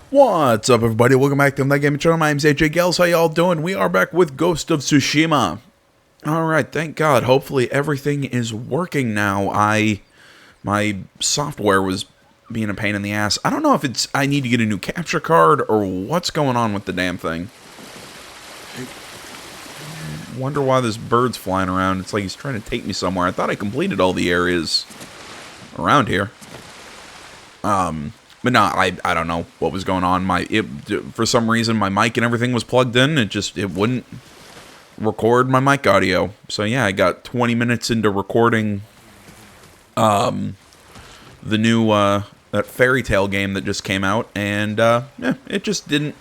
What's up, everybody? Welcome back to the Gaming Channel. My name's AJ Gales. How y'all doing? We are back with Ghost of Tsushima. Alright, thank God. Hopefully everything is working now. My software was being a pain in the ass. I don't know if I need to get a new capture card or what's going on with the damn thing. Wonder why this bird's flying around. It's like he's trying to take me somewhere. I thought I completed all the areas around here. But no, I don't know what was going on. For some reason, my mic and everything was plugged in. It wouldn't record my mic audio. So yeah, I got 20 minutes into recording the new that fairy tale game that just came out, and yeah, it just didn't.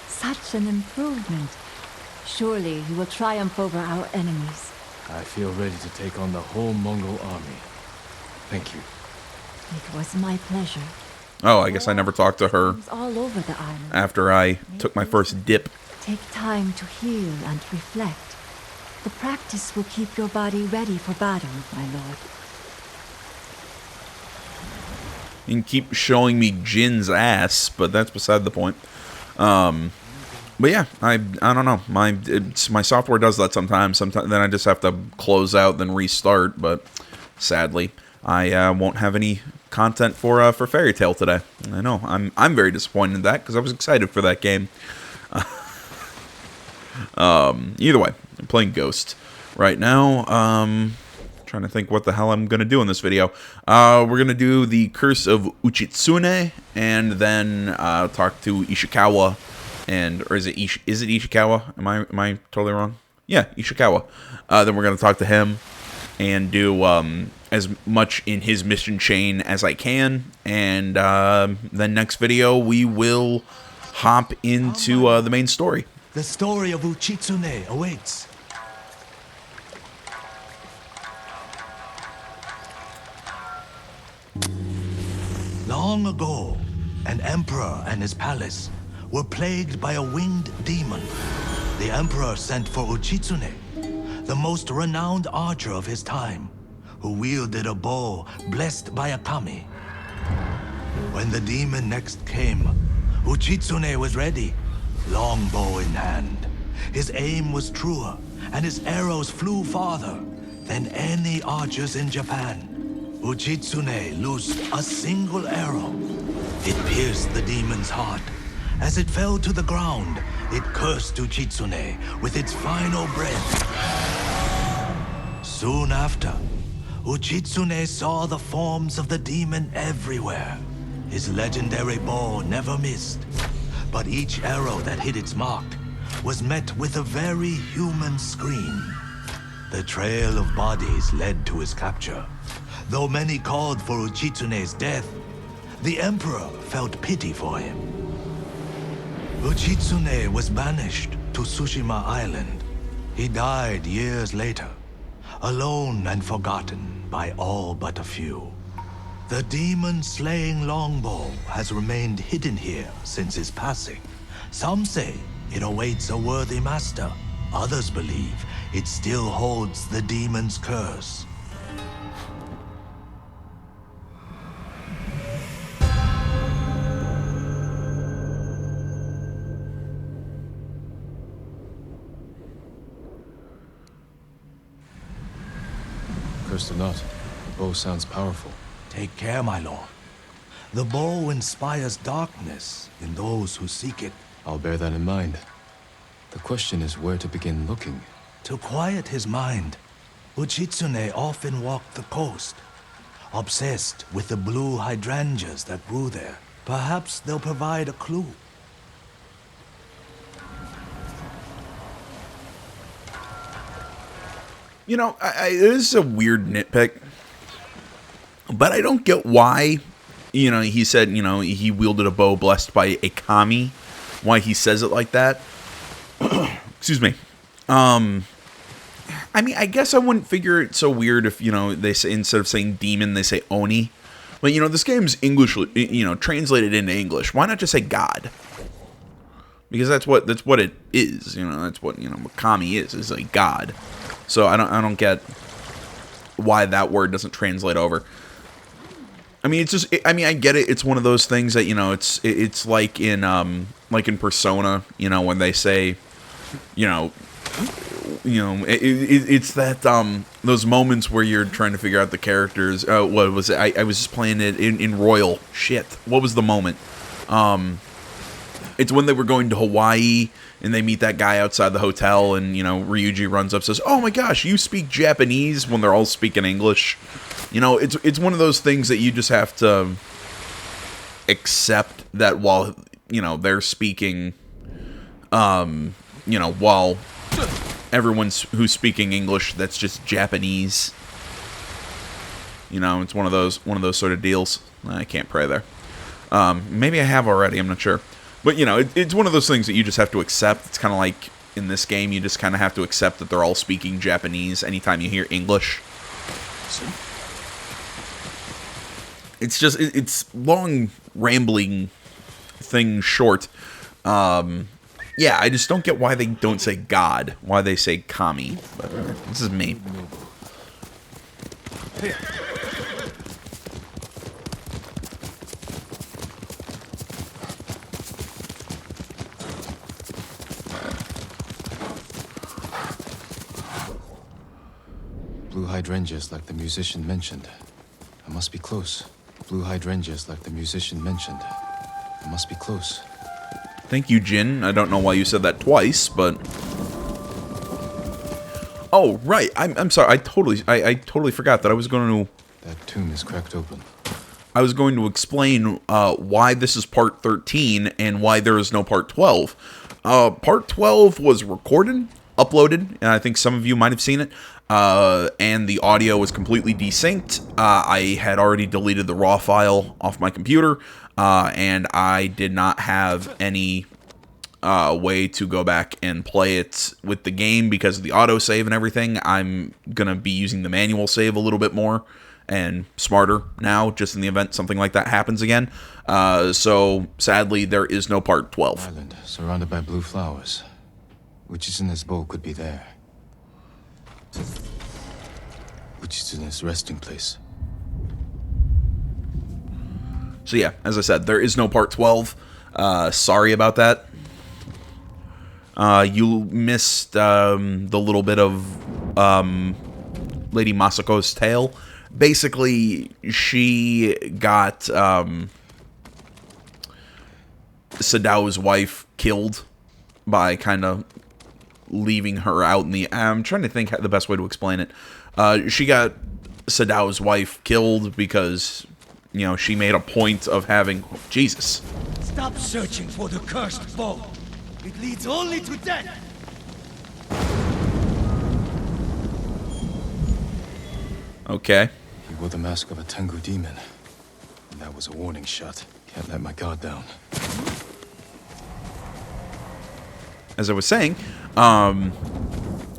Such an improvement. Surely he will triumph over our enemies. I feel ready to take on the whole Mongol army. Thank you. It was my pleasure. Oh, I guess I never talked to her All over the island. after I took my first dip. Take time to heal and reflect. The practice will keep your body ready for battle, my lord. You can keep showing me Jin's ass, but that's beside the point. But yeah, I don't know. My software does that sometimes. Sometimes then I just have to close out, then restart. But sadly, I won't have any content for Fairy Tail today. I know I'm very disappointed in that because I was excited for that game. Either way, I'm playing Ghost right now. Trying to think what the hell I'm gonna do in this video. We're gonna do the Curse of Uchitsune, and then talk to Ishikawa, or is it Ishikawa? Am I totally wrong? Yeah, Ishikawa. Then we're gonna talk to him and do as much in his mission chain as I can, and then next video we will hop into the main story. The story of Uchitsune awaits. Long ago, an emperor and his palace were plagued by a winged demon. The emperor sent for Uchitsune, the most renowned archer of his time, who wielded a bow blessed by a kami. When the demon next came, Uchitsune was ready, longbow in hand. His aim was truer, and his arrows flew farther than any archers in Japan. Uchitsune loosed a single arrow. It pierced the demon's heart. As it fell to the ground, it cursed Uchitsune with its final breath. Soon after, Uchitsune saw the forms of the demon everywhere. His legendary bow never missed, but each arrow that hit its mark was met with a very human scream. The trail of bodies led to his capture. Though many called for Uchitsune's death, the emperor felt pity for him. Uchitsune was banished to Tsushima Island. He died years later, alone and forgotten by all but a few. The demon-slaying longbow has remained hidden here since his passing. Some say it awaits a worthy master. Others believe it still holds the demon's curse. Cursed or not, the bow sounds powerful. Take care, my lord. The bow inspires darkness in those who seek it. I'll bear that in mind. The question is where to begin looking. To quiet his mind, Uchitsune often walked the coast, obsessed with the blue hydrangeas that grew there. Perhaps they'll provide a clue. You know, this is a weird nitpick, but I don't get why, he said, he wielded a bow blessed by a kami, why he says it like that. Excuse me. I mean, I guess I wouldn't figure it so weird if, they say, instead of saying demon, they say oni. But, this game's English, translated into English. Why not just say God? Because that's what it is, that's what, what kami is a god. So I don't get why that word doesn't translate over. I mean, it's just. I mean, I get it. It's one of those things that, you know. It's like in Persona. You know, when they say, you know, it's that those moments where you're trying to figure out the characters. What was it? I was just playing it in Royal. Shit. What was the moment? It's when they were going to Hawaii and they meet that guy outside the hotel, and, you know, Ryuji runs up and says, "Oh my gosh, you speak Japanese," when they're all speaking English. You know, it's one of those things that you just have to accept that while, you know, they're speaking, you know, while everyone's who's speaking English, that's just Japanese. You know, it's one of those sort of deals. I can't pray there. Maybe I have already, I'm not sure. But, you know, it's one of those things that you just have to accept. It's kind of like in this game, you just kind of have to accept that they're all speaking Japanese anytime you hear English. It's just, it's long, rambling thing short. Yeah, I just don't get why they don't say God, why they say Kami. But this is me. Blue hydrangeas like the musician mentioned. I must be close. Blue hydrangeas like the musician mentioned. I must be close. Thank you, Jin. I don't know why you said that twice, but... Oh, right. I'm sorry. I totally forgot that I was going to... That tomb is cracked open. I was going to explain why this is part 13 and why there is no part 12. Part 12 was recorded, uploaded, and I think some of you might have seen it. And the audio was completely desynced. I had already deleted the raw file off my computer, and I did not have any way to go back and play it with the game because of the autosave and everything. I'm going to be using the manual save a little bit more and smarter now, just in the event something like that happens again. So, sadly, there is no part 12. Island surrounded by blue flowers. Which is in this bowl could be there. Which is in his resting place. So yeah, as I said, there is no part 12. Sorry about that. You missed the little bit of Lady Masako's tale. Basically, she got Sadao's wife killed by kind of leaving her out in the... I'm trying to think the best way to explain it. She got Sadao's wife killed because, you know, she made a point of having... Jesus. Stop searching for the cursed bow. It leads only to death. Okay. He wore the mask of a Tengu demon. And that was a warning shot. Can't let my guard down. As I was saying,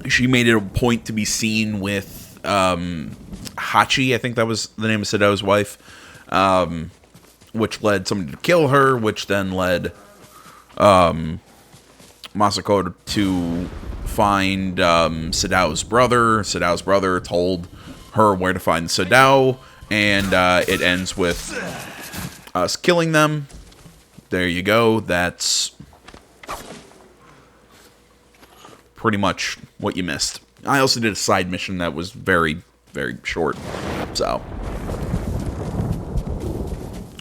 she made it a point to be seen with Hachi, I think that was the name of Sadao's wife, which led somebody to kill her, which then led Masako to find Sadao's brother. Sadao's brother told her where to find Sadao, and it ends with us killing them. There you go. That's pretty much what you missed. I also did a side mission that was very, very short. So,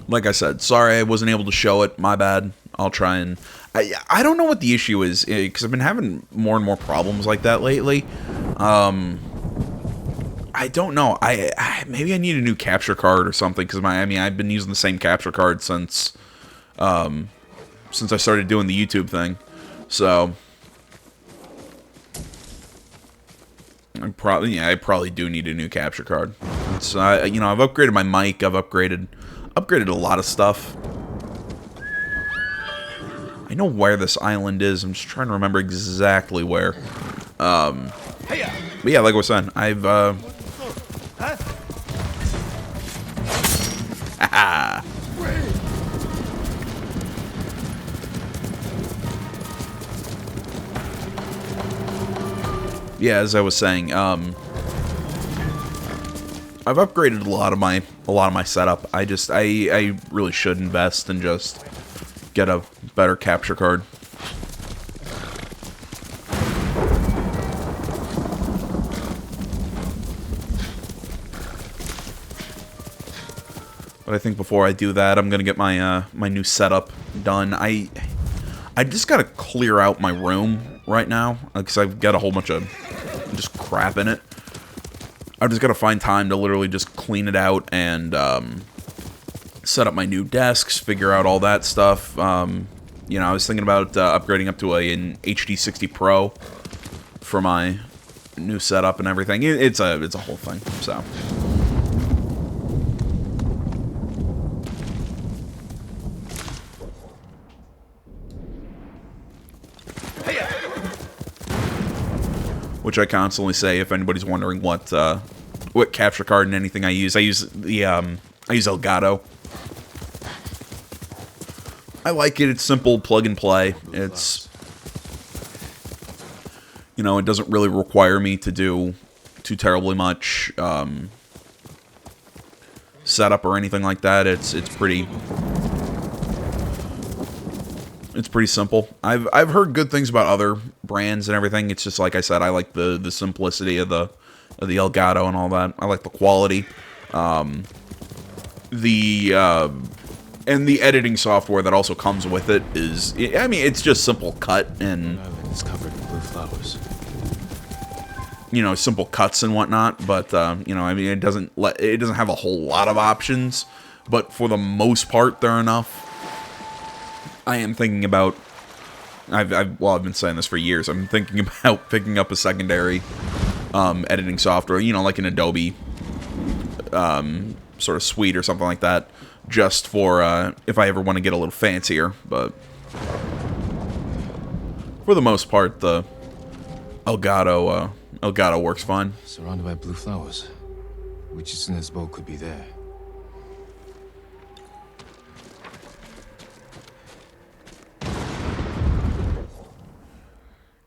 like I said, sorry I wasn't able to show it. My bad. I'll try and... I don't know what the issue is, because I've been having more and more problems like that lately. I don't know. Maybe I need a new capture card or something, because I've been using the same capture card since I started doing the YouTube thing. So... I probably do need a new capture card. It's, you know, I've upgraded my mic. I've upgraded a lot of stuff. I know where this island is. I'm just trying to remember exactly where. But yeah, like I was saying, I've yeah, as I was saying, I've upgraded a lot of my a lot of my setup. I really should invest and just get a better capture card. But I think before I do that, I'm gonna get my my new setup done. I just gotta clear out my room right now because I've got a whole bunch of just crap in it. I've just gotta find time to literally just clean it out and set up my new desks, figure out all that stuff. You know, I was thinking about upgrading up to an HD 60 Pro for my new setup and everything. It's a whole thing. So. Which I constantly say if anybody's wondering what capture card and anything I use the I use Elgato. I like it. It's simple, plug and play. It's, you know, it doesn't really require me to do too terribly much setup or anything like that. It's pretty simple. I've heard good things about other brands and everything. It's just like I said, I like the simplicity of the Elgato and all that. I like the quality, and the editing software that also comes with it is. I mean, it's just simple cut and It's covered in blue flowers. You know, simple cuts and whatnot. But you know, I mean, it doesn't have a whole lot of options. But for the most part, they're enough. I am thinking about, I've been saying this for years, I'm thinking about picking up a secondary editing software, you know, like an Adobe sort of suite or something like that, just for if I ever want to get a little fancier, but for the most part, the Elgato works fine. Surrounded by blue flowers. Uchitsune's bow could be there.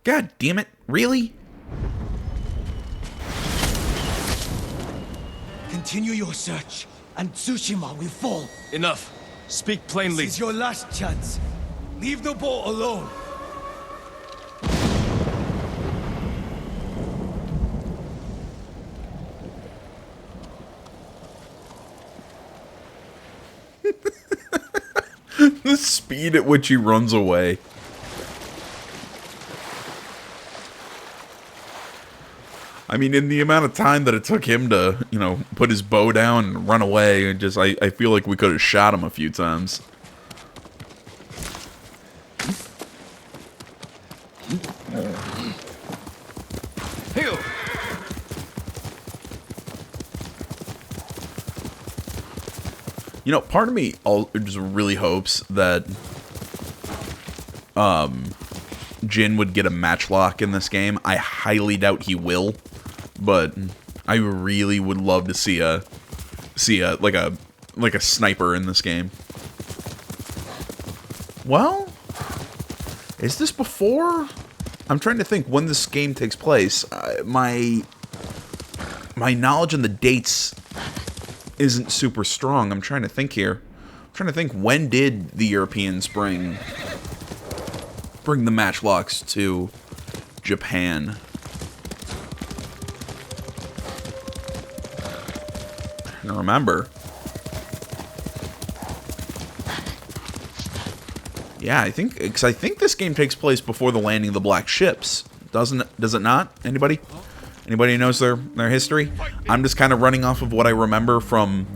God damn it, really? Continue your search, and Tsushima will fall. Enough. Speak plainly. This is your last chance. Leave the boat alone. The speed at which he runs away. I mean, in the amount of time that it took him to, you know, put his bow down and run away, I feel like we could have shot him a few times. You know, part of me just really hopes that Jin would get a matchlock in this game. I highly doubt he will, but I really would love to see a like a sniper in this game. Well, is this before? I'm trying to think when this game takes place. My knowledge on the dates isn't super strong. I'm trying to think here. I'm trying to think, when did the Europeans bring the matchlocks to Japan? I don't remember. Yeah, I think, because I think this game takes place before the landing of the black ships. Does it not? Anybody? Anybody who knows their history? I'm just kind of running off of what I remember from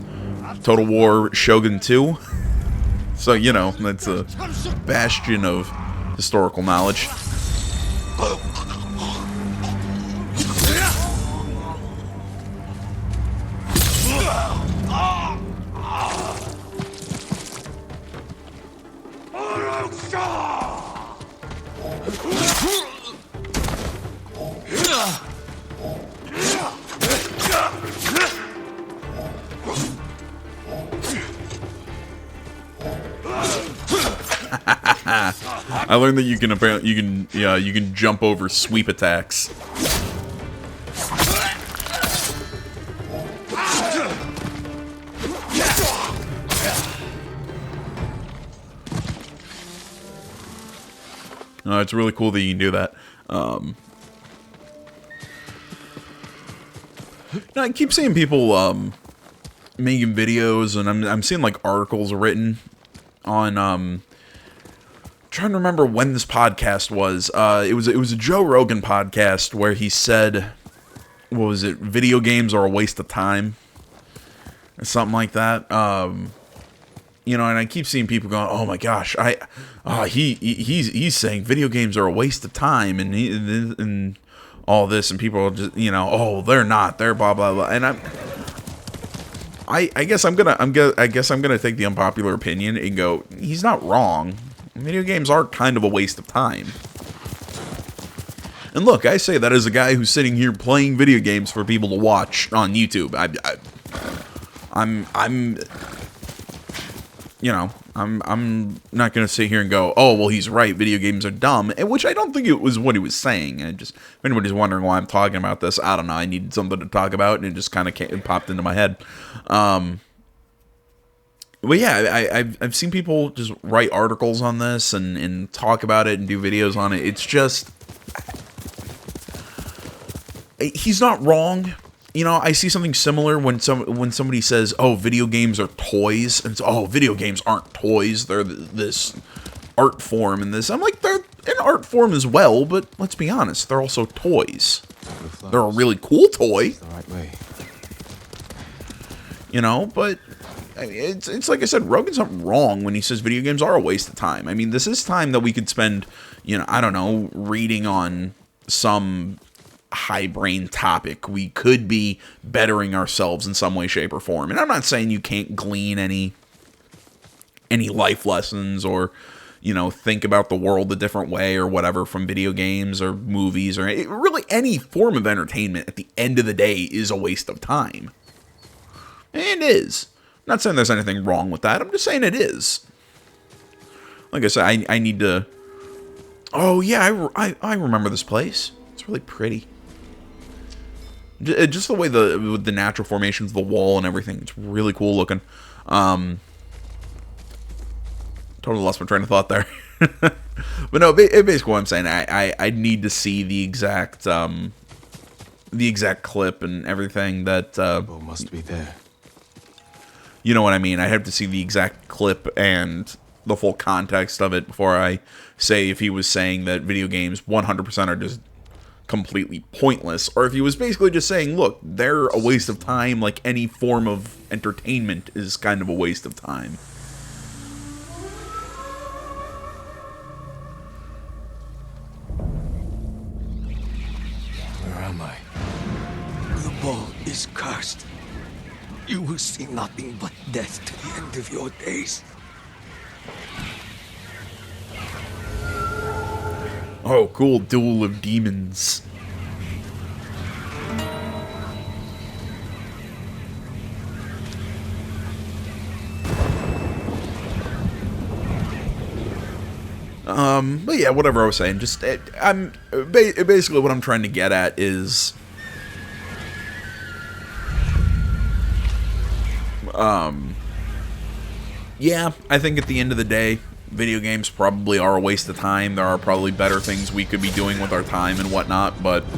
Total War Shogun 2. So, you know, that's a bastion of historical knowledge. I learned that you can jump over sweep attacks. It's really cool that you can do that. Now, I keep seeing people making videos, and I'm seeing like articles written on trying to remember when this podcast was. It was a Joe Rogan podcast where he said, what was it? Video games are a waste of time, or something like that. You know, and I keep seeing people going, "Oh my gosh, he's saying video games are a waste of time," and all this, and people are just, you know, "Oh, they're not, they're blah blah blah," and I guess I'm gonna take the unpopular opinion and go, he's not wrong. Video games are kind of a waste of time. And look, I say that as a guy who's sitting here playing video games for people to watch on YouTube. I'm not gonna sit here and go, oh well, he's right, video games are dumb, which I don't think it was what he was saying. And just, if anybody's wondering why I'm talking about this, I don't know. I needed something to talk about, and it just kind of popped into my head. But yeah, I've seen people just write articles on this and talk about it and do videos on it. It's just, he's not wrong. You know, I see something similar when somebody says, "Oh, video games are toys," and so, "Oh, video games aren't toys; they're this art form." And this, I'm like, they're an art form as well, but let's be honest, they're also toys. They're a really cool toy. The right way. You know, but it's like I said, Rogan's not wrong when he says video games are a waste of time. I mean, this is time that we could spend, you know, I don't know, reading on some high brain topic. We could be bettering ourselves in some way, shape, or form. And I'm not saying you can't glean any life lessons or, you know, think about the world a different way or whatever from video games or movies or really any form of entertainment. At the end of the day, is a waste of time. And it is. I'm not saying there's anything wrong with that. I'm just saying it is. Like I said, I need to... Oh, yeah, I remember this place. It's really pretty. Just the way the natural formations of the wall and everything. It's really cool looking. Totally lost my train of thought there. But no, basically what I'm saying, I need to see the exact clip and everything that... must be there. You know what I mean? I have to see the exact clip and the full context of it before I say if he was saying that video games 100% are just completely pointless, or if he was basically just saying, look, they're a waste of time like any form of entertainment is kind of a waste of time. Where am I? The ball is cursed. You will see nothing but death to the end of your days. Oh, cool. Duel of Demons. But yeah, whatever I was saying, just, basically what I'm trying to get at is, yeah, I think at the end of the day, video games probably are a waste of time. There are probably better things we could be doing with our time and whatnot, but... Do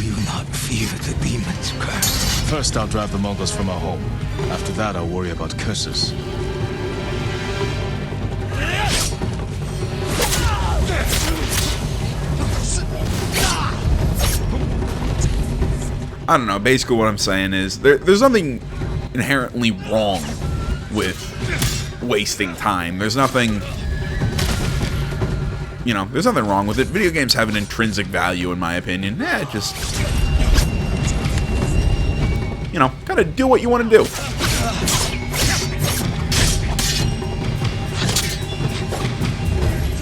you not fear the demon's curse? First, I'll drive the Mongols from our home. After that, I'll worry about curses. I don't know, basically what I'm saying is, there's nothing inherently wrong with wasting time. There's nothing, you know, there's nothing wrong with it. Video games have an intrinsic value, in my opinion. Just, you know, kind of do what you want to do.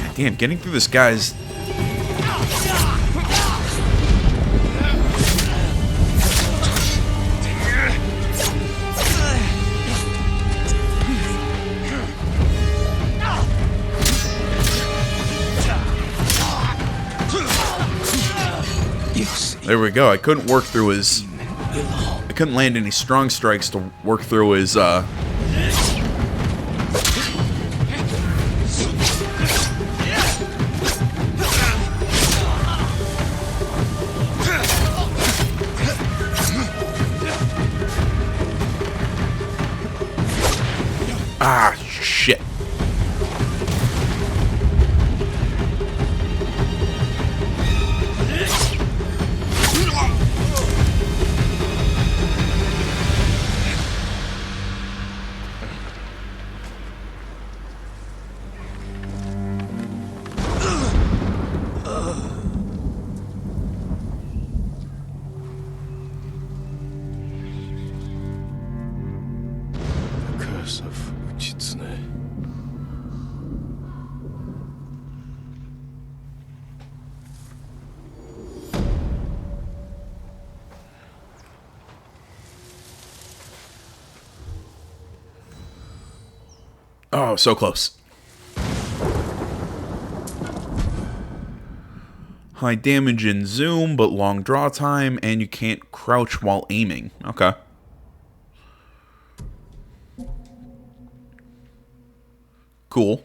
God damn, getting through this guy's... There we go. I couldn't work through his... I couldn't land any strong strikes to work through his, Ah, shit. The curse of Uchitsune. Oh, so close. High damage in zoom, but long draw time, and you can't crouch while aiming. Okay. Cool.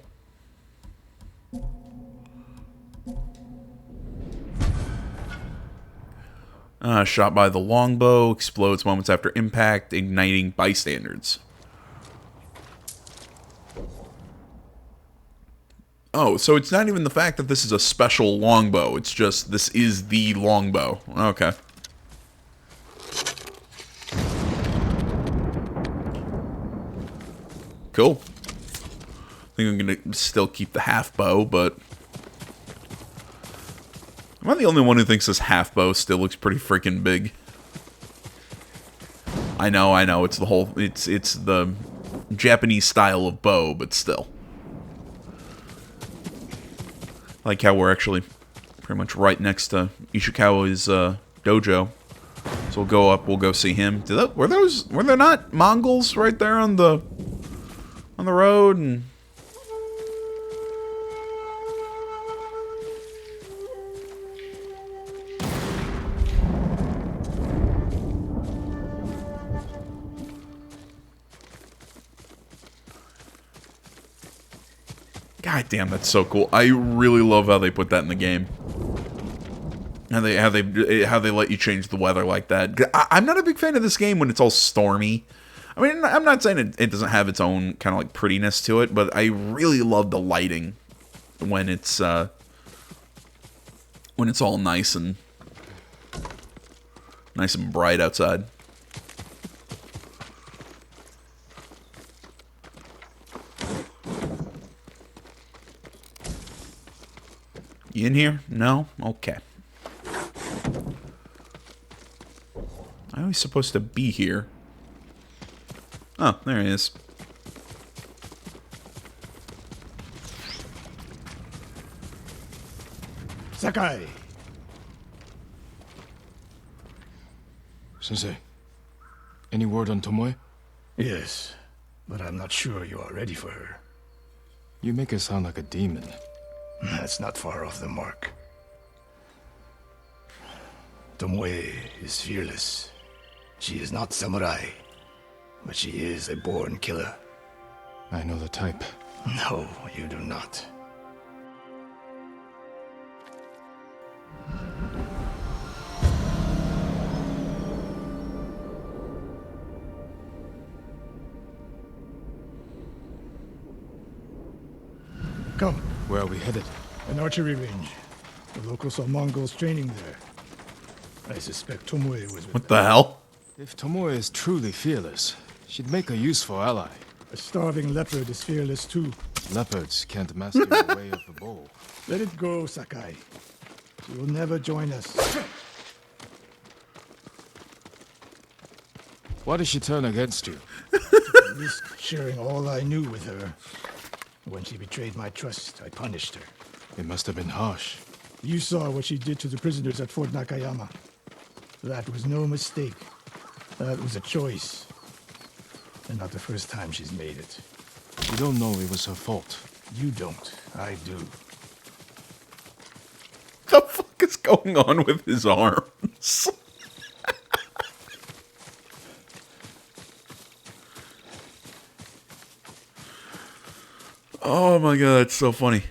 Shot by the longbow, explodes moments after impact, igniting bystanders. Oh, so it's not even the fact that this is a special longbow. It's just, this is the longbow. Okay. Cool. I think I'm going to still keep the half bow, but... Am I the only one who thinks this half bow still looks pretty freaking big? I know, it's the whole... It's the Japanese style of bow, but still. Like how we're actually pretty much right next to Ishikawa's dojo. So we'll go up, we'll go see him. Were there not Mongols right there on the road? And God damn, that's so cool. I really love how they put that in the game. How they let you change the weather like that. I'm not a big fan of this game when it's all stormy. I mean, I'm not saying it doesn't have its own kind of like prettiness to it, but I really love the lighting when it's all nice and bright outside. You in here? No? Okay. I was supposed to be here. Oh, there he is. Sakai! Sensei, any word on Tomoe? Yes, but I'm not sure you are ready for her. You make her sound like a demon. That's not far off the mark. Tomoe is fearless. She is not samurai, but she is a born killer. I know the type. No, you do not. Come, Where are we headed? an archery range. The locals saw Mongols training there. I suspect Tomoe was with What them. the hell? If Tomoe is truly fearless, she'd make a useful ally. A starving leopard is fearless too. Leopards can't master the way of the bow. Let it go, Sakai. She will never join us. Why did she turn against you? I risked sharing all I knew with her. When she betrayed my trust, I punished her. It must have been harsh. You saw what she did to the prisoners at Fort Nakayama. That was no mistake. That was a choice. And not the first time she's made it. You don't know it was her fault. You don't. I do. The fuck is going on with his arm? hands. Oh my god, it's so funny.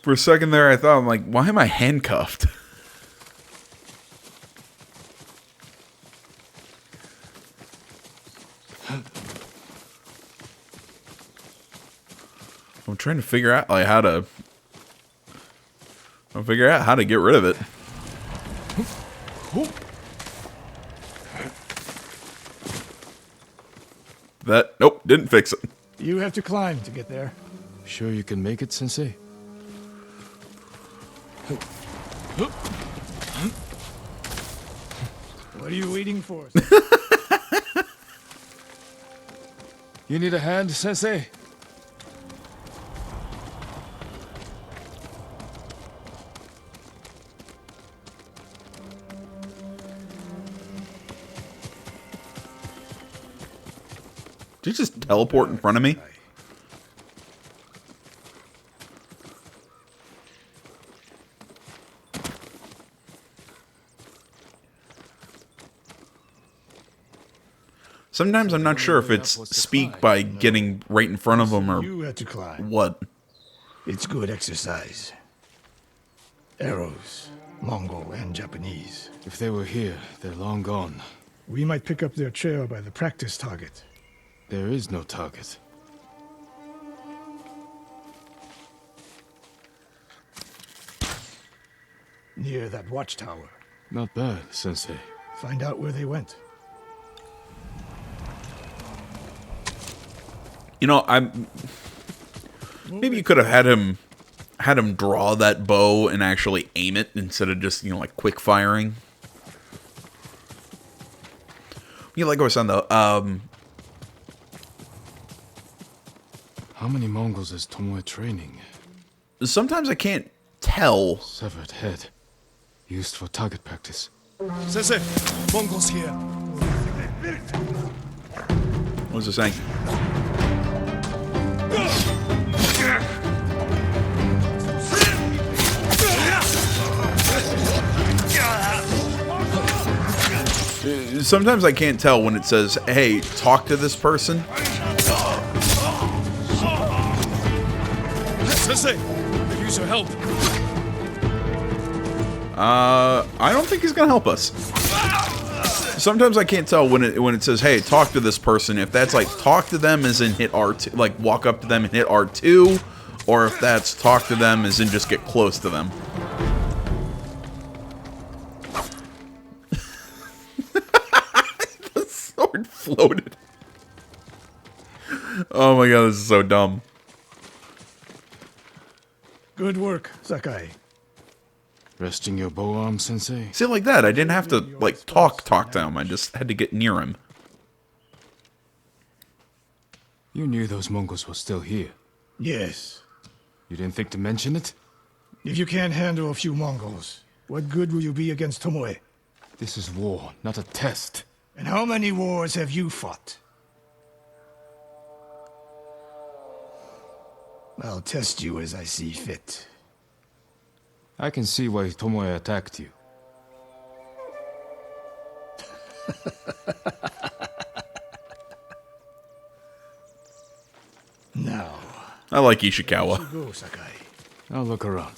For a second there, I thought, I'm like, why am I handcuffed? I'm trying to figure out like how to get rid of it. That nope, didn't fix it. You have to climb to get there. Sure you can make it, Sensei? What are you waiting for? You need a hand, Sensei? Did you just teleport in front of me? Sometimes I'm not sure if it's speak by getting right in front of them or You had to climb. what. It's good exercise. Arrows, Mongol and Japanese. If they were here, they're long gone. We might pick up their trail by the practice target. There is no target. Near that watchtower. Not bad, Sensei. Find out where they went. You know, maybe you could have had him draw that bow and actually aim it instead of just, you know, like quick firing. You know, like I was saying though, How many Mongols is Tomoe training? sometimes I can't tell. Severed head. Used for target practice. Sensei, Mongols here. What was it saying? Sometimes I can't tell when it says, hey, talk to this person. Sensei, could use your help. I don't think he's gonna help us. Sometimes I can't tell when it says, hey, talk to this person, if that's like talk to them as in hit R2, like walk up to them and hit R2, or if that's talk to them as in just get close to them. The sword floated. Oh my god, this is so dumb. Good work, Sakai. Resting your bow arm, Sensei? See, like that, I didn't have to, like, talk to him. I just had to get near him. You knew those Mongols were still here. Yes. You didn't think to mention it? If you can't handle a few Mongols, what good will you be against Tomoe? This is war, not a test. And how many wars have you fought? I'll test you as I see fit. I can see why Tomoe attacked you. Now, I like Ishikawa. go, Sakai. I'll look around.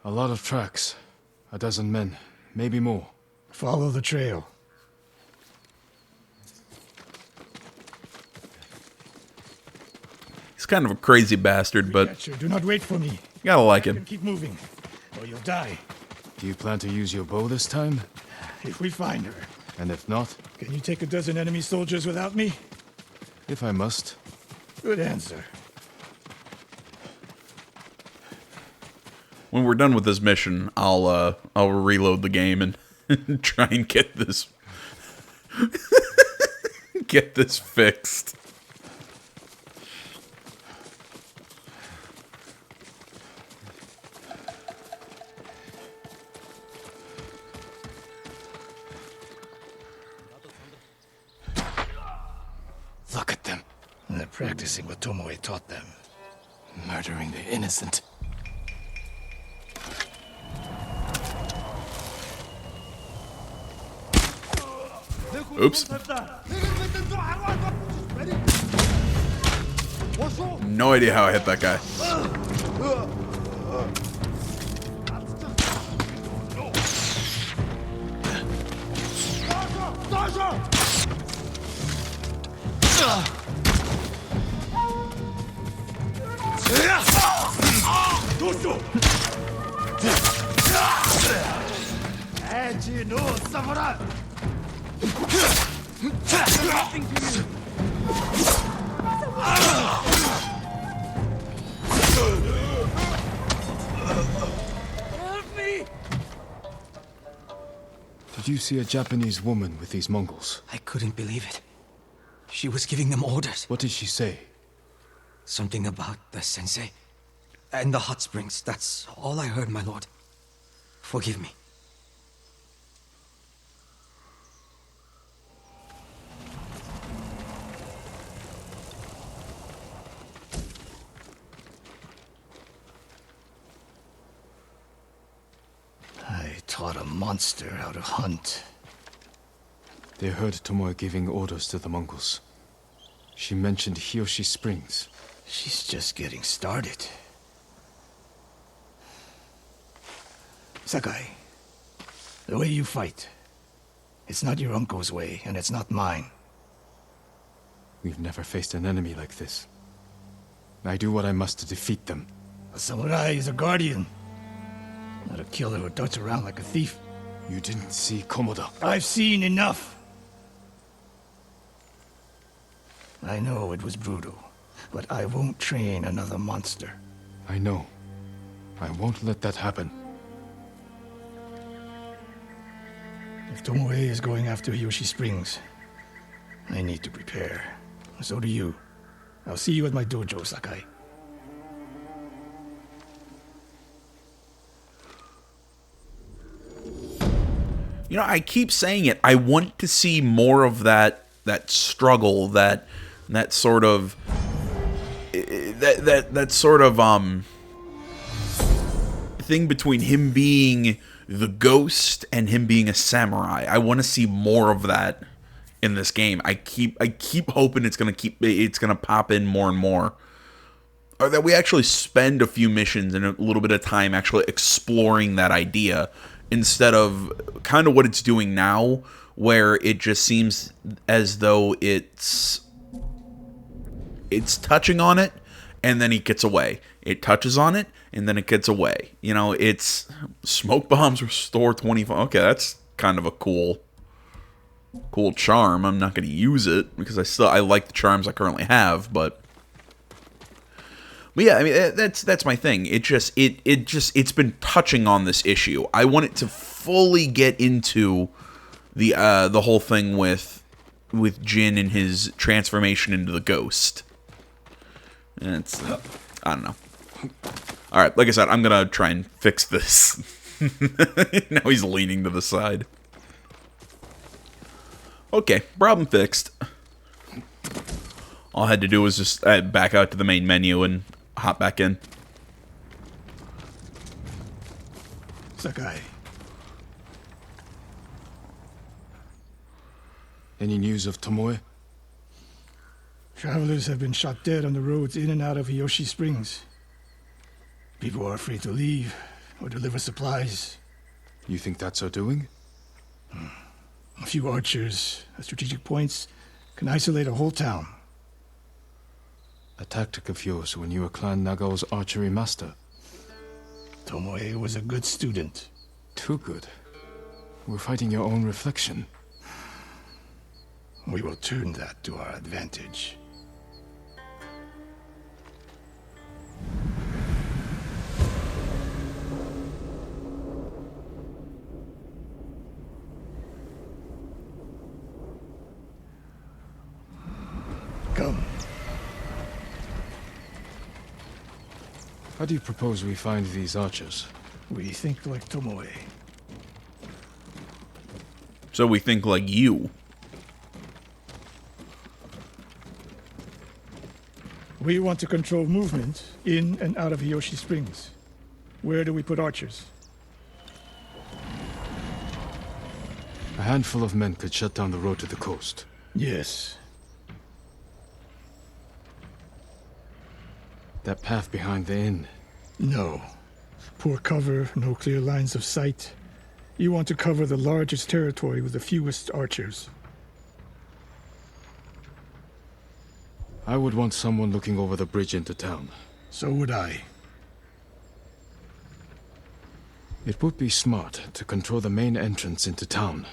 A lot of tracks. A dozen men, maybe more. Follow the trail. He's kind of a crazy bastard, but Catcher, do not wait for me. you gotta like him. Keep moving, or you'll die. Do you plan to use your bow this time? If we find her, And if not, can you take a dozen enemy soldiers without me? if I must. Good answer. When we're done with this mission, I'll reload the game and try and get this get this fixed. Look at them. They're practicing what Tomoe taught them. Murdering the innocent. Oops. No idea how I hit that guy. Did you see a Japanese woman with these Mongols? I couldn't believe it. She was giving them orders. What did she say? Something about the sensei and the hot springs. That's all I heard, my lord. Forgive me. I taught a monster how to hunt. They heard Tomoe giving orders to the Mongols. She mentioned Hiyoshi Springs. She's just getting started. Sakai, the way you fight, it's not your uncle's way, and it's not mine. We've never faced an enemy like this. I do what I must to defeat them. A samurai is a guardian, not a killer who darts around like a thief. You didn't see Komoda. I've seen enough. I know it was brutal, but I won't train another monster. I know. I won't let that happen. If Tomoe is going after Hiyoshi Springs, I need to prepare. So do you. I'll see you at my dojo, Sakai. You know, I keep saying it. I want to see more of that struggle, that sort of that sort of thing between him being the ghost and him being a samurai. I want to see more of that in this game. I keep hoping it's gonna pop in more and more, or that we actually spend a few missions and a little bit of time actually exploring that idea, instead of kind of what it's doing now, where it just seems as though it's touching on it and then it gets away. It touches on it and then it gets away. You know, it's smoke bombs restore 25. Okay, that's kind of a cool charm. I'm not going to use it because I like the charms I currently have, but yeah, I mean that's my thing. It's been touching on this issue. I want it to fully get into the whole thing with Jin and his transformation into the ghost. And it's I don't know. All right, like I said, I'm gonna try and fix this. Now he's leaning to the side. Okay, problem fixed. All I had to do was just back out to the main menu and hop back in. Sakai, Any news of Tomoe? travelers have been shot dead on the roads in and out of Hiyoshi Springs. People are afraid to leave or deliver supplies. You think that's her doing? A few archers at strategic points can isolate a whole town. A tactic of yours when you were Clan Nagao's archery master. Tomoe was a good student. Too good. We're fighting your own reflection. We will turn that to our advantage. Come. How do you propose we find these archers? We think like Tomoe. So we think like you. We want to control movement in and out of Hiyoshi Springs. Where do we put archers? A handful of men could shut down the road to the coast. Yes. That path behind the inn. No. Poor cover, no clear lines of sight. You want to cover the largest territory with the fewest archers. I would want someone looking over the bridge into town. So would I. It would be smart to control the main entrance into town.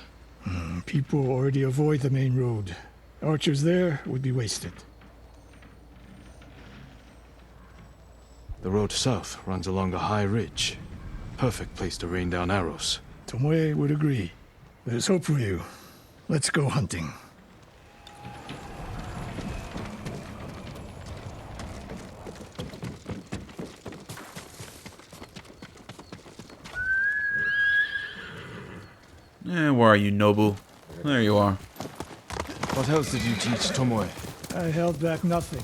People already avoid the main road. Archers there would be wasted. The road south runs along a high ridge. Perfect place to rain down arrows. Tomoe would agree. There's hope for you. Let's go hunting. Where are you, Nobu? There you are. What else did you teach Tomoe? I held back nothing.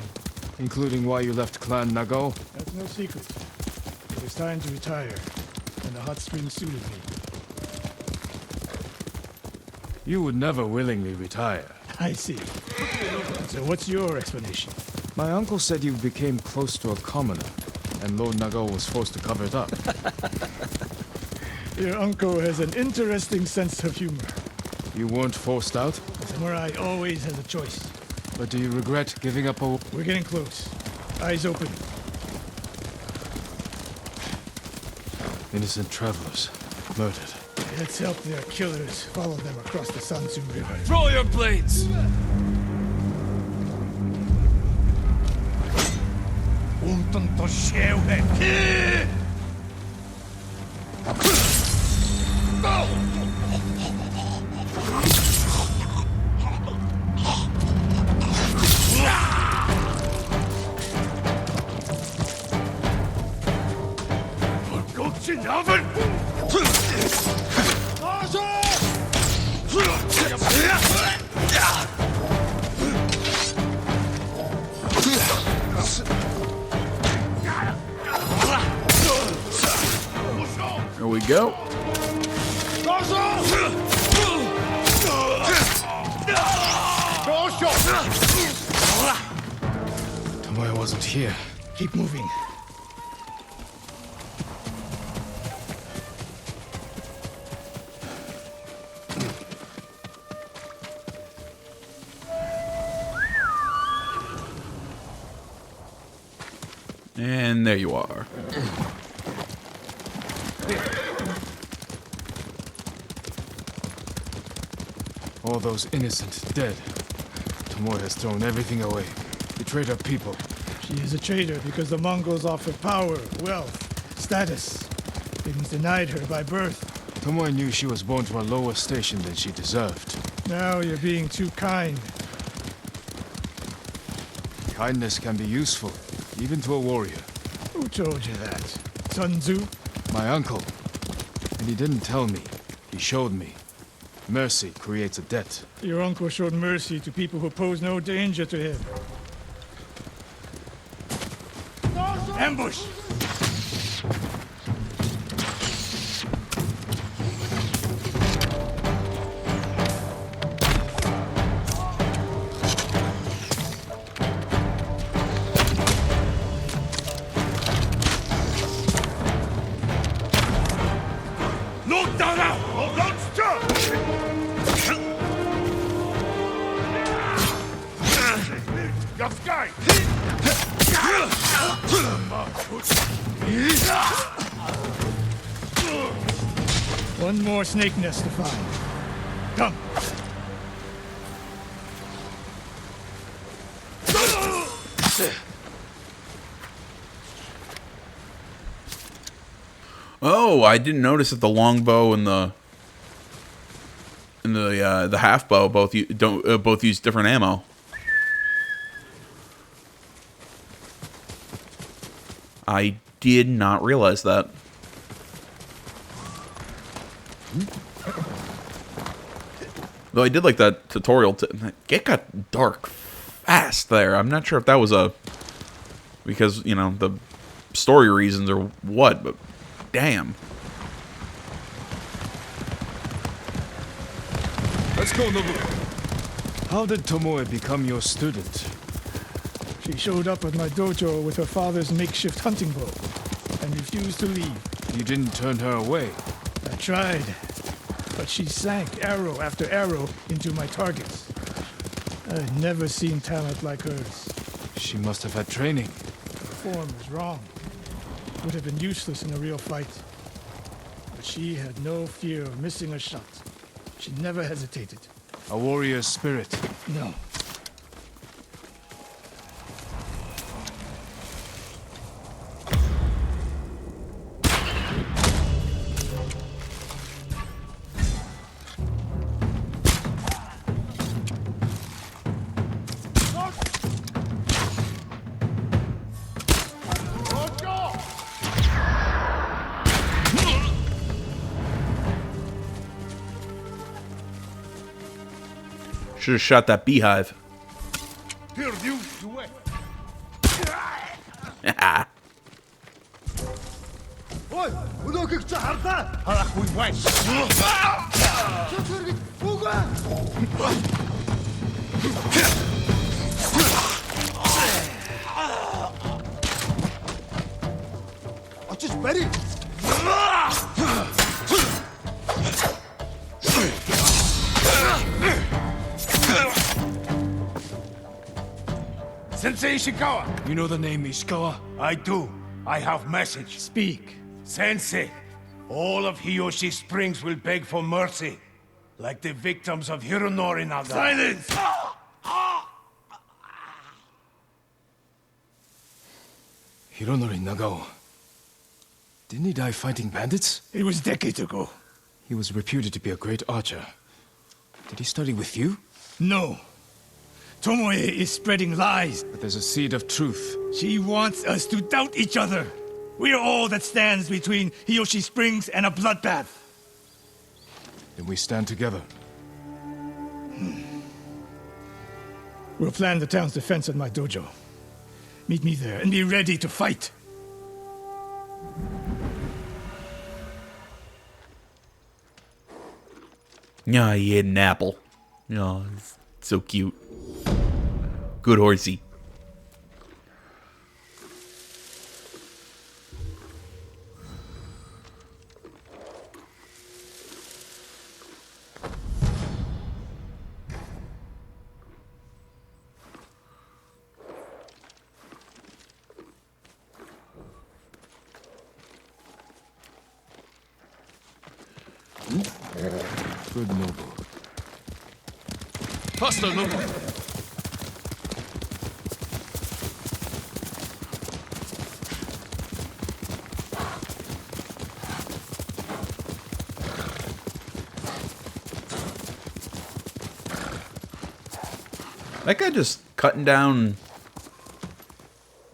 Including why you left Clan Nagao? That's no secret. It was time to retire, and the hot spring suited me. You would never willingly retire. I see. So what's your explanation? My uncle said you became close to a commoner, and Lord Nagao was forced to cover it up. Your uncle has an interesting sense of humor. You weren't forced out? Samurai always has a choice. But do you regret giving up a... We're getting close. Eyes open. Innocent travelers, murdered. Let's help their killers follow them across the Sansu River. Draw your blades! There we go. Tomoe wasn't here. Keep moving. And there you are. All those innocent dead. Tomoe has thrown everything away. Betrayed her people. She is a traitor because the Mongols offer power, wealth, status. Things denied her by birth. Tomoe knew she was born to a lower station than she deserved. Now you're being too kind. Kindness can be useful, even to a warrior. Who told you that? Sun Tzu? My uncle. And he didn't tell me. He showed me. Mercy creates a debt. Your uncle showed mercy to people who pose no danger to him. Ambush! One more snake nest to find. Come. Oh, I didn't notice that the longbow and the half bow both both use different ammo. I did not realize that. Though I did like that tutorial. It got dark fast there. I'm not sure if that was a because, you know, the story reasons or what, but damn. Let's go, Nobu. How did Tomoe become your student? She showed up at my dojo with her father's makeshift hunting bow and refused to leave. You didn't turn her away. I tried, but she sank arrow after arrow into my targets. I'd never seen talent like hers. She must have had training. Her form was wrong. Would have been useless in a real fight. But she had no fear of missing a shot. She never hesitated. A warrior's spirit. No. Should have shot that beehive. Sensei Ishikawa! You know the name Ishikawa? I do. I have message. Speak. Sensei, all of Hiyoshi Springs will beg for mercy, like the victims of Hironori Naga. Silence! Hironori Nagao. Didn't he die fighting bandits? It was decades ago. He was reputed to be a great archer. Did he study with you? No. Tomoe is spreading lies. But there's a seed of truth. She wants us to doubt each other. We are all that stands between Hiyoshi Springs and a bloodbath. Then we stand together. We'll plan the town's defense at my dojo. Meet me there and be ready to fight. Yeah, he ate an apple. Oh, it's so cute. Good horsey. Good Nobu. Faster, Nobu! That guy just cutting down.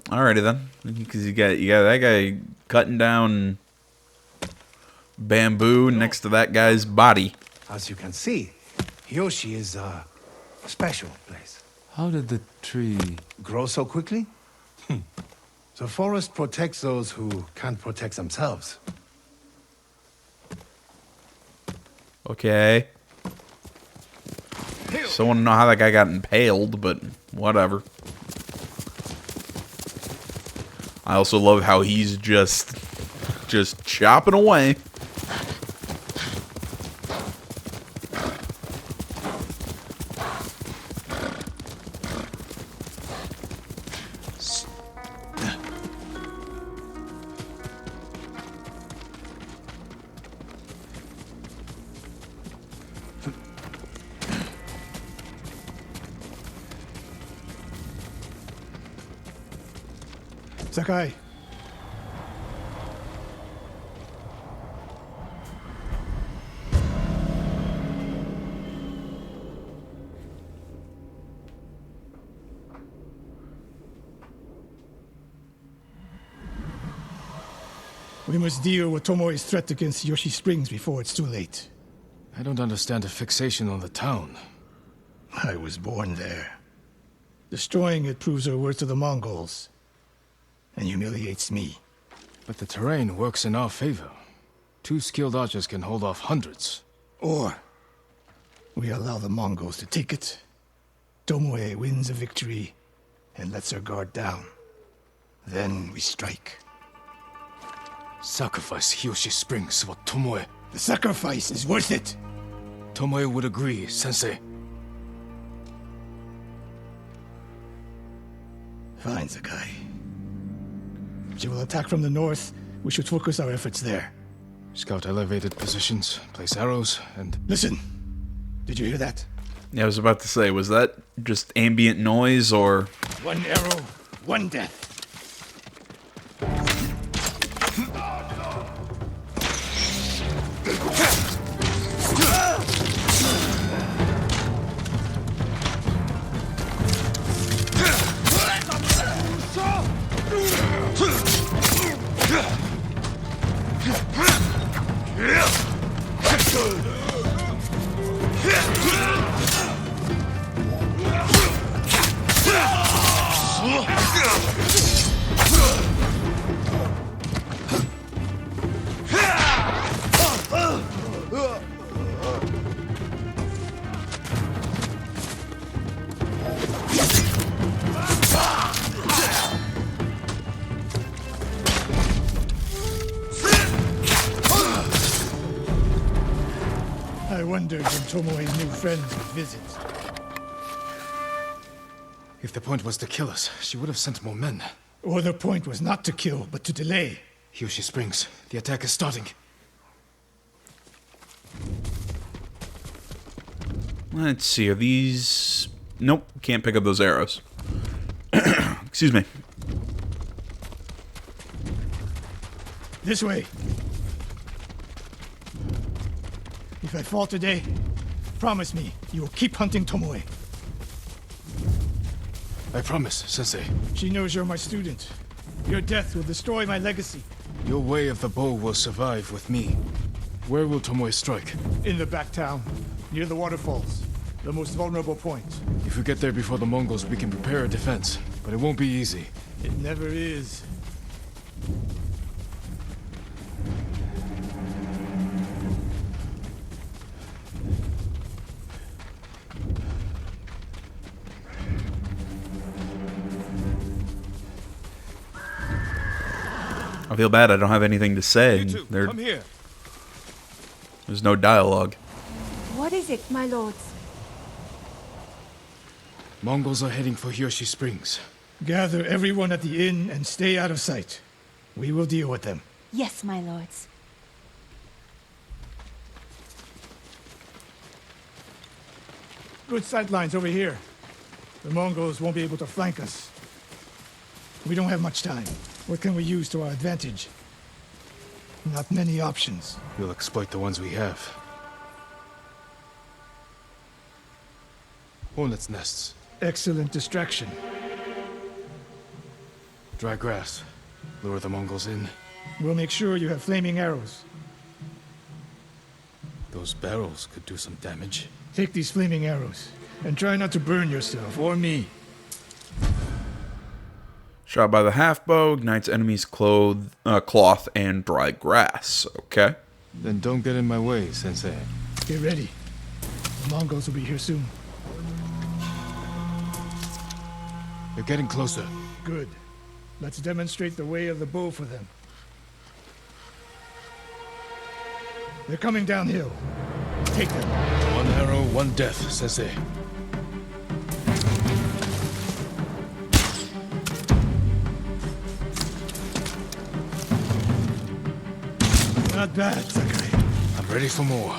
Alrighty then, because you got that guy cutting down bamboo next to that guy's body. As you can see, Hiyoshi is a special place. How did the tree... Grow so quickly? The forest protects those who can't protect themselves. Okay. So I want to know how that guy got impaled, but whatever. I also love how he's just chopping away. Sakai. We must deal with Tomoe's threat against Yoshi Springs before it's too late. I don't understand a fixation on the town. I was born there. Destroying it proves her worth to the Mongols. and humiliates me. But the terrain works in our favor. 2 skilled archers can hold off hundreds. Or we allow the Mongols to take it. Tomoe wins a victory and lets her guard down. Then we strike. Sacrifice Hiyoshi Springs for Tomoe. The sacrifice is worth it. Tomoe would agree, Sensei. Fine, Sakai. She will attack from the north. We should focus our efforts there. Scout elevated positions, place arrows, and... Listen! Did you hear that? Yeah, I was about to say, was that just ambient noise or... One arrow, one death. I wondered when Tomoe's new friends would visit. If the point was to kill us, she would have sent more men. Or the point was not to kill, but to delay. Hiyoshi Springs, the attack is starting. Let's see, are these... Nope, can't pick up those arrows. Excuse me. This way. If I fall today, promise me you will keep hunting Tomoe. I promise, Sensei. She knows you're my student. Your death will destroy my legacy. Your way of the bow will survive with me. Where will Tomoe strike? In the back town, near the waterfalls. The most vulnerable point. If we get there before the Mongols, we can prepare a defense. But it won't be easy. It never is. I feel bad I don't have anything to say. You two, come here. There's no dialogue. What is it, my lords? Mongols are heading for Hiyoshi Springs. Gather everyone at the inn and stay out of sight. We will deal with them. Yes, my lords. Good sight lines over here. The Mongols won't be able to flank us. We don't have much time. What can we use to our advantage? Not many options. We'll exploit the ones we have. Hornets' nests. Excellent distraction. Dry grass. Lure the Mongols in. We'll make sure you have flaming arrows. Those barrels could do some damage. Take these flaming arrows, and try not to burn yourself or me. Shot by the half-bow, ignites enemies' cloth and dry grass. Okay. Then don't get in my way, Sensei. Get ready. The Mongols will be here soon. They're getting closer. Good. Let's demonstrate the way of the bow for them. They're coming downhill. Take them. One arrow, one death, Sensei. Not bad, Sakai. I'm ready for more.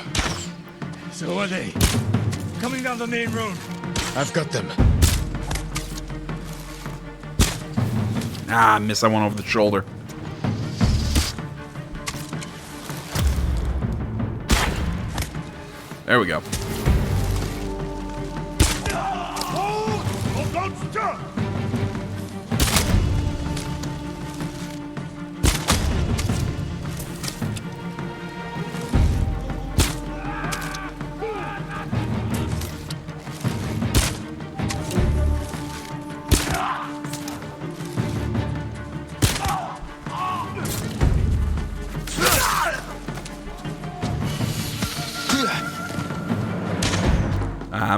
So are they. Coming down the main road. I've got them. Ah, I missed that one over the shoulder. There we go. Oh, don't stop!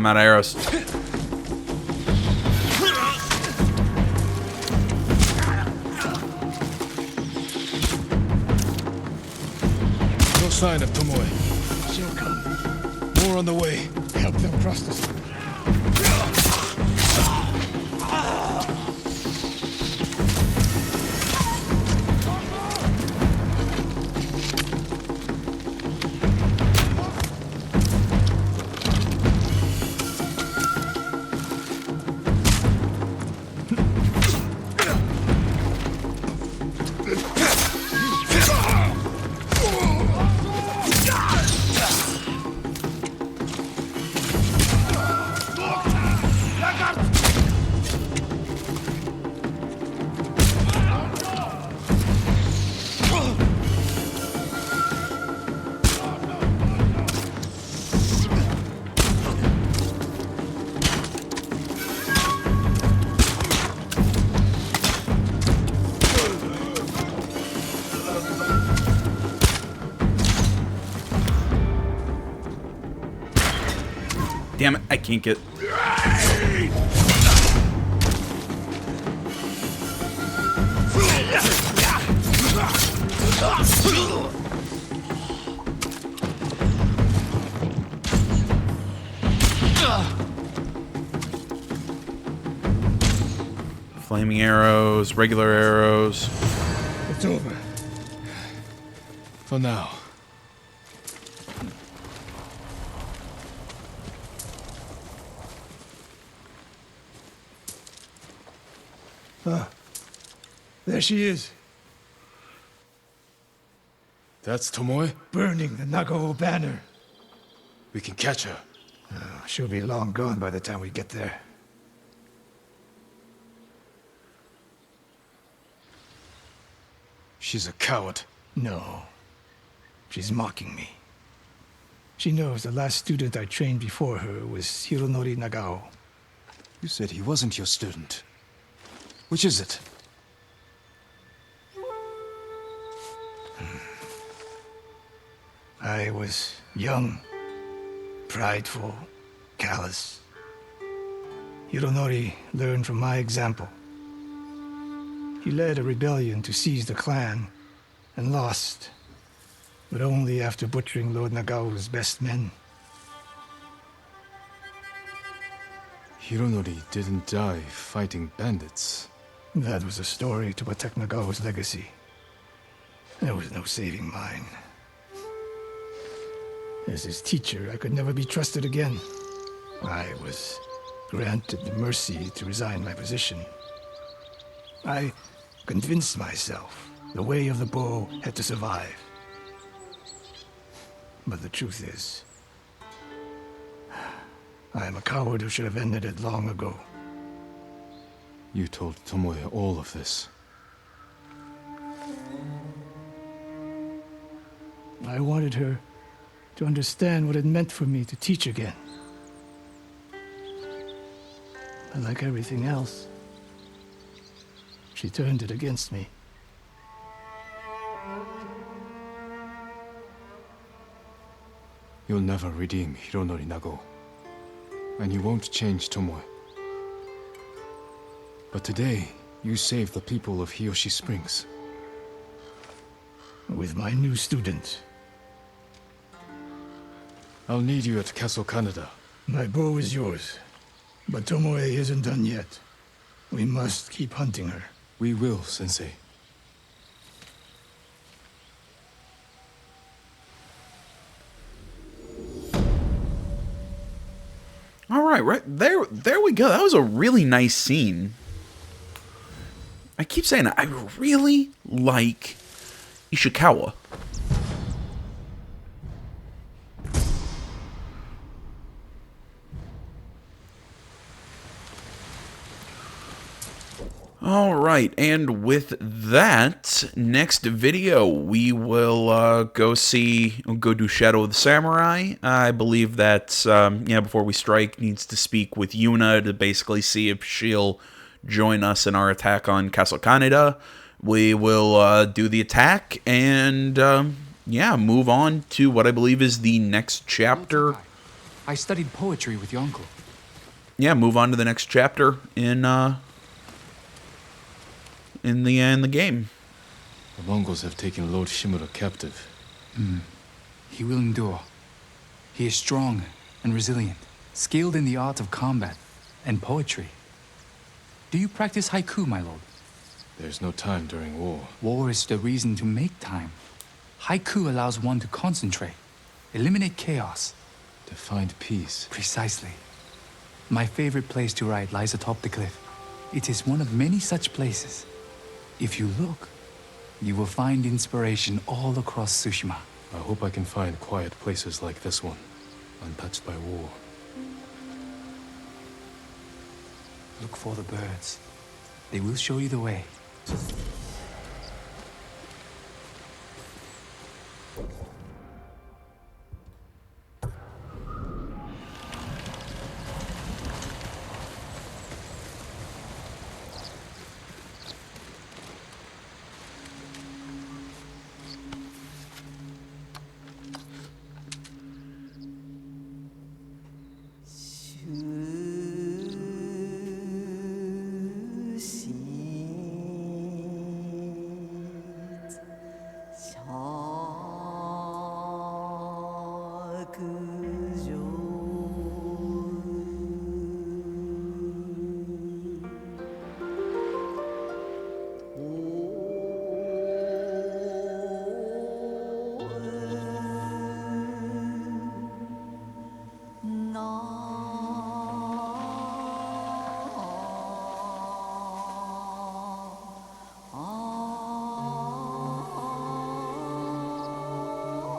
I'm out of arrows. No sign of Tomoe. She'll come. More on the way. Help them cross the... Damn it, I can't get... Flaming arrows, regular arrows. It's over. For now. There she is, That's Tomoe? burning the Nagao banner. We can catch her. She'll be long gone by the time we get there. She's a coward. No. She's mocking me. She knows the last student I trained before her was Hironori Nagao. You said he wasn't your student. Which is it? I was young, prideful, callous. Hironori learned from my example. He led a rebellion to seize the clan, and lost, but only after butchering Lord Nagao's best men. Hironori didn't die fighting bandits. That was a story to protect Nagao's legacy. There was no saving mine. As his teacher, I could never be trusted again. I was granted the mercy to resign my position. I convinced myself the way of the bow had to survive. But the truth is, I am a coward who should have ended it long ago. You told Tomoe all of this. I wanted her to understand what it meant for me to teach again. But like everything else, she turned it against me. You'll never redeem Hironori Nagao. And you won't change Tomoe. But today, you saved the people of Hiyoshi Springs. With my new student. I'll need you at Castle Kaneda. My bow is yours. But Tomoe isn't done yet. We must keep hunting her. We will, Sensei. All right, right there we go. That was a really nice scene. I keep saying it, I really like Ishikawa. All right, and with that, next video we will go do Shadow of the Samurai. I believe that before we strike, needs to speak with Yuna to basically see if she'll join us in our attack on Castle Kaneda. We will do the attack and move on to what I believe is the next chapter I studied poetry with your uncle. Yeah, move on to the next chapter in the game. The Mongols have taken Lord Shimura captive. He will endure. He is strong and resilient, skilled in the art of combat and poetry. Do you practice haiku, my lord? There's no time during war. War is the reason to make time. Haiku allows one to concentrate, eliminate chaos. To find peace. Precisely. My favorite place to write lies atop the cliff. It is one of many such places. If you look, you will find inspiration all across Tsushima. I hope I can find quiet places like this one, untouched by war. Look for the birds. They will show you the way.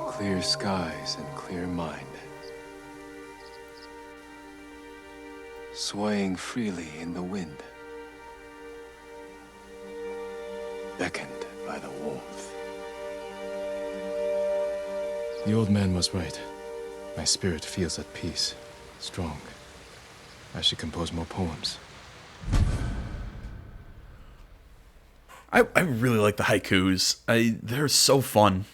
Clear skies and clear mind. Swaying freely in the wind. Beckoned by the warmth. The old man was right. My spirit feels at peace, strong. I should compose more poems. I really like the haikus. They're so fun.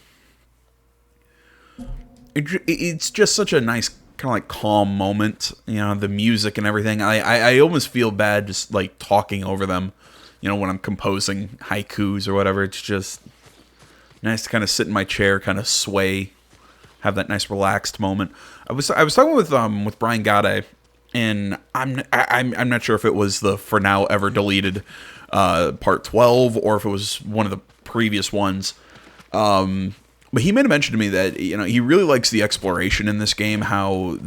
It's just such a nice kind of like calm moment, you know, the music and everything. I almost feel bad just like talking over them, you know, when I'm composing haikus or whatever. It's just nice to kind of sit in my chair, kind of sway, have that nice relaxed moment. I was talking with Brian Gade, and I'm not sure if it was the for now ever deleted part 12 or if it was one of the previous ones. But he made a mention to me that, you know, he really likes the exploration in this game, how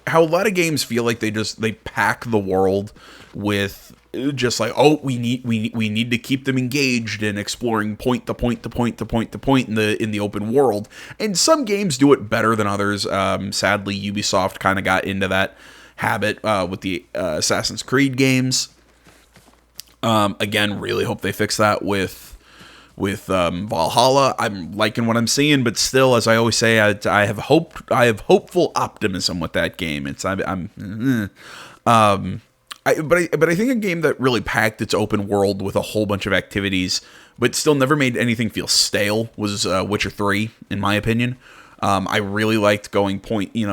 a lot of games feel like they pack the world with just like, oh, we need to keep them engaged in exploring point to point to point to point to point in the open world. And some games do it better than others. Sadly, Ubisoft kind of got into that habit with the Assassin's Creed games. Again, really hope they fix that with Valhalla. I'm liking what I'm seeing, but still, as I always say, I have hopeful optimism with that game. But I think a game that really packed its open world with a whole bunch of activities, but still never made anything feel stale, was Witcher 3, in my opinion. I really liked going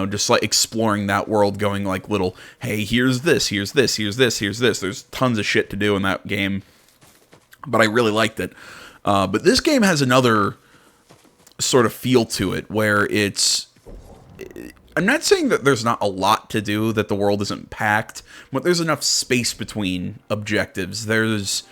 just like exploring that world, going like little, hey, here's this, here's this, here's this, here's this. There's tons of shit to do in that game, but I really liked it. But this game has another sort of feel to it where I'm not saying that there's not a lot to do, that the world isn't packed, but there's enough space between objectives. And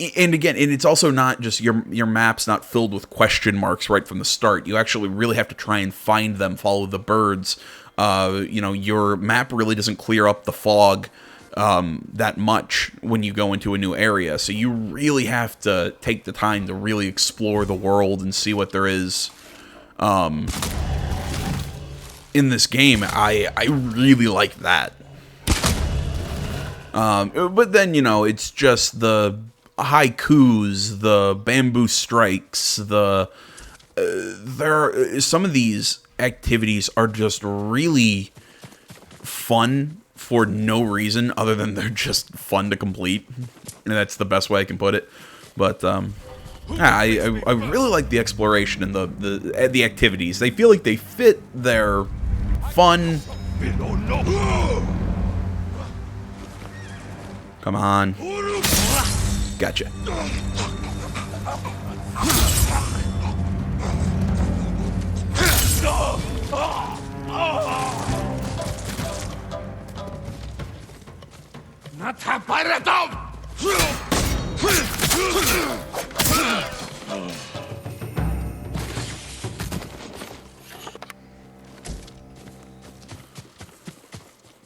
it's also not just your map's not filled with question marks right from the start. You actually really have to try and find them, follow the birds. Your map really doesn't clear up the fog that much when you go into a new area, so you really have to take the time to really explore the world and see what there is in this game. I really like that. But then, it's just the haikus, the bamboo strikes, some of these activities are just really fun for no reason other than they're just fun to complete, and that's the best way I can put it. But I really like the exploration and the activities. They feel like they fit their fun. Come on. Gotcha.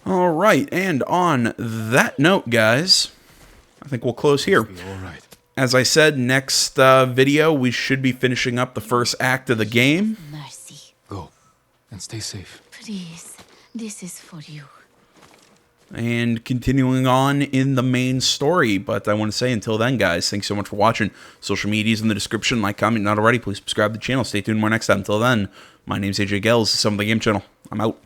All right, and on that note, guys, I think we'll close here. All right. As I said, next video, we should be finishing up the first act of the game. Mercy. Go. And stay safe. Please, this is for you. And continuing on in the main story. But I want to say until then, guys, thanks so much for watching. Social media's in the description. Like, comment, not already. Please subscribe to the channel. Stay tuned more next time. Until then, my name's AJ Gels. This is Some of the Game Channel. I'm out.